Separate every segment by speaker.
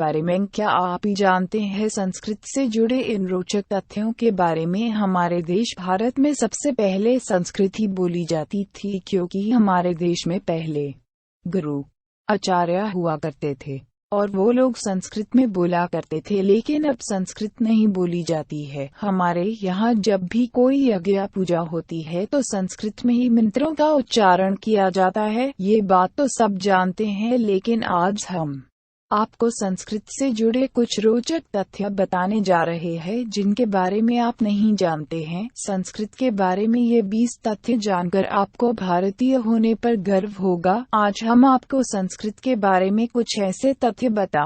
Speaker 1: बारे में क्या आप ही जानते हैं? संस्कृत से जुड़े इन रोचक तथ्यों के बारे में। हमारे देश भारत में सबसे पहले संस्कृत ही बोली जाती थी, क्योंकि हमारे देश में पहले गुरु आचार्य हुआ करते थे और वो लोग संस्कृत में बोला करते थे, लेकिन अब संस्कृत नहीं बोली जाती है। हमारे यहाँ जब भी कोई यज्ञ पूजा होती है तो संस्कृत में ही मंत्रों का उच्चारण किया जाता है। ये बात तो सब जानते हैं, लेकिन आज हम आपको संस्कृत से जुड़े कुछ रोचक तथ्य बताने जा रहे हैं जिनके बारे में आप नहीं जानते हैं। संस्कृत के बारे में ये 20 तथ्य जानकर आपको भारतीय होने पर गर्व होगा। आज हम आपको संस्कृत के बारे में कुछ ऐसे तथ्य बता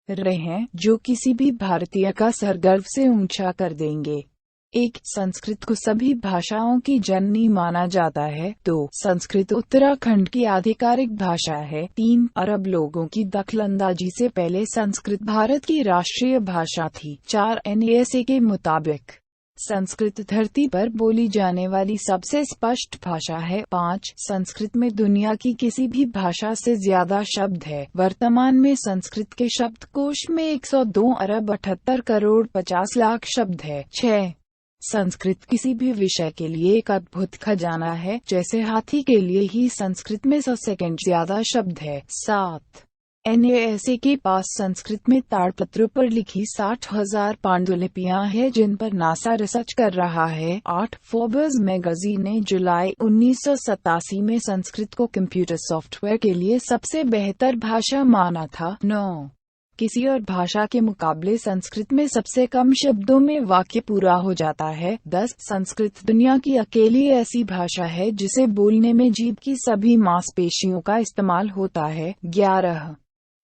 Speaker 1: रहे हैं जो किसी भी भारतीय का सर गर्व से ऊंचा कर देंगे। 1. संस्कृत को सभी भाषाओं की जननी माना जाता है। 2. संस्कृत उत्तराखंड की आधिकारिक भाषा है। 3. अरब लोगों की दखलंदाजी से पहले संस्कृत भारत की राष्ट्रीय भाषा थी। 4. NASA के मुताबिक संस्कृत धरती पर बोली जाने वाली सबसे स्पष्ट भाषा है। 5. संस्कृत में दुनिया की किसी भी भाषा से ज्यादा शब्द है। वर्तमान में संस्कृत के शब्दकोश में 102 अरब 78 करोड़ 50 लाख शब्द है। 6. संस्कृत किसी भी विषय के लिए एक अद्भुत खजाना है, जैसे हाथी के लिए ही संस्कृत में 100 सेकंड ज्यादा शब्द है। 7. NASA के पास संस्कृत में ताड़पत्र पर लिखी 60,000 पांडुलिपियां हैं जिन पर नासा रिसर्च कर रहा है। 8. फोर्ब्स मैगजीन ने जुलाई 1987 में संस्कृत को कंप्यूटर सॉफ्टवेयर के लिए सबसे बेहतर भाषा माना था। 9. किसी और भाषा के मुकाबले संस्कृत में सबसे कम शब्दों में वाक्य पूरा हो जाता है। 10. संस्कृत दुनिया की अकेली ऐसी भाषा है जिसे बोलने में जीभ की सभी मांसपेशियों का इस्तेमाल होता है। 11.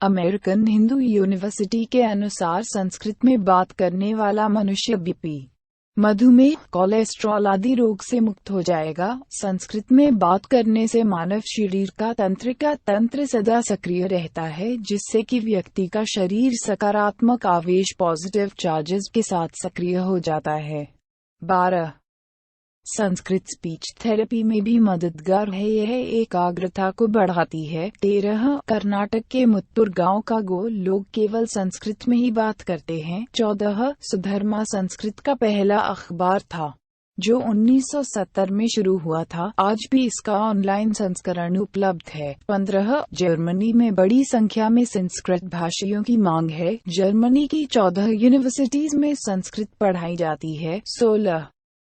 Speaker 1: अमेरिकन हिंदू यूनिवर्सिटी के अनुसार संस्कृत में बात करने वाला मनुष्य बीपी, मधुमेह, कोलेस्ट्रॉल आदि रोग से मुक्त हो जाएगा। संस्कृत में बात करने से मानव शरीर का तंत्रिका तंत्र सदा सक्रिय रहता है, जिससे कि व्यक्ति का शरीर सकारात्मक आवेश पॉजिटिव चार्जेस के साथ सक्रिय हो जाता है। 12. संस्कृत स्पीच थेरेपी में भी मददगार है। यह एकाग्रता को बढ़ाती है। 13. कर्नाटक के मुत्तुर गांव का लोग केवल संस्कृत में ही बात करते हैं। 14. सुधर्मा संस्कृत का पहला अखबार था जो 1970 में शुरू हुआ था। आज भी इसका ऑनलाइन संस्करण उपलब्ध है। 15. जर्मनी में बड़ी संख्या में संस्कृत भाषियों की मांग है। जर्मनी की 14 यूनिवर्सिटीज में संस्कृत पढ़ाई जाती है। 16.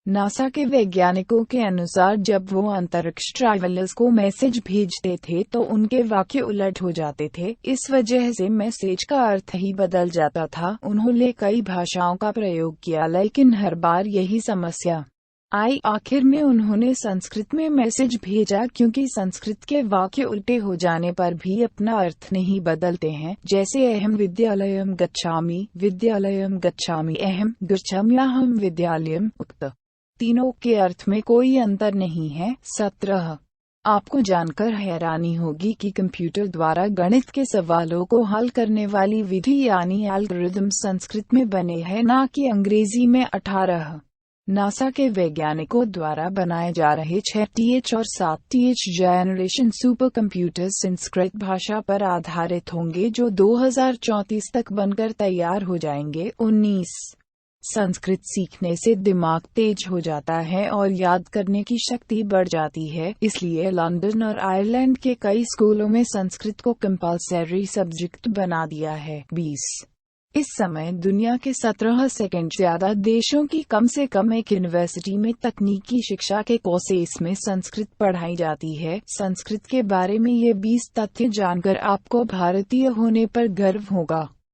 Speaker 1: नासा के वैज्ञानिकों के अनुसार जब वो अंतरिक्ष ट्रैवलर्स को मैसेज भेजते थे तो उनके वाक्य उलट हो जाते थे। इस वजह से मैसेज का अर्थ ही बदल जाता था। उन्होंने कई भाषाओं का प्रयोग किया, लेकिन हर बार यही समस्या आई। आखिर में उन्होंने संस्कृत में मैसेज भेजा, क्योंकि संस्कृत के वाक्य उल्टे हो जाने पर भी अपना अर्थ नहीं बदलते हैं। जैसे अहम विद्यालयम गच्छामि, अहम गच्छाम्यहम विद्यालयम उक्त। तीनों के अर्थ में कोई अंतर नहीं है। 17. आपको जानकर हैरानी होगी कि कंप्यूटर द्वारा गणित के सवालों को हल करने वाली विधि यानी एल्गोरिदम संस्कृत में बने हैं, न कि अंग्रेजी में। 18. नासा के वैज्ञानिकों द्वारा बनाए जा रहे 6th और 7th generation super computers Sanskrit भाषा पर आधारित होंगे, जो 2034 तक बनकर तैयार हो जाएंगे। 19. संस्कृत सीखने से दिमाग तेज हो जाता है और याद करने की शक्ति बढ़ जाती है, इसलिए लंदन और आयरलैंड के कई स्कूलों में संस्कृत को कंपल्सरी सब्जेक्ट बना दिया है। 20. इस समय दुनिया के 17 सेकंड ज्यादा देशों की कम से कम एक यूनिवर्सिटी में तकनीकी शिक्षा के कोर्सेस में संस्कृत पढ़ाई जाती है। संस्कृत के बारे में ये 20 तथ्य जानकर आपको भारतीय होने पर गर्व होगा।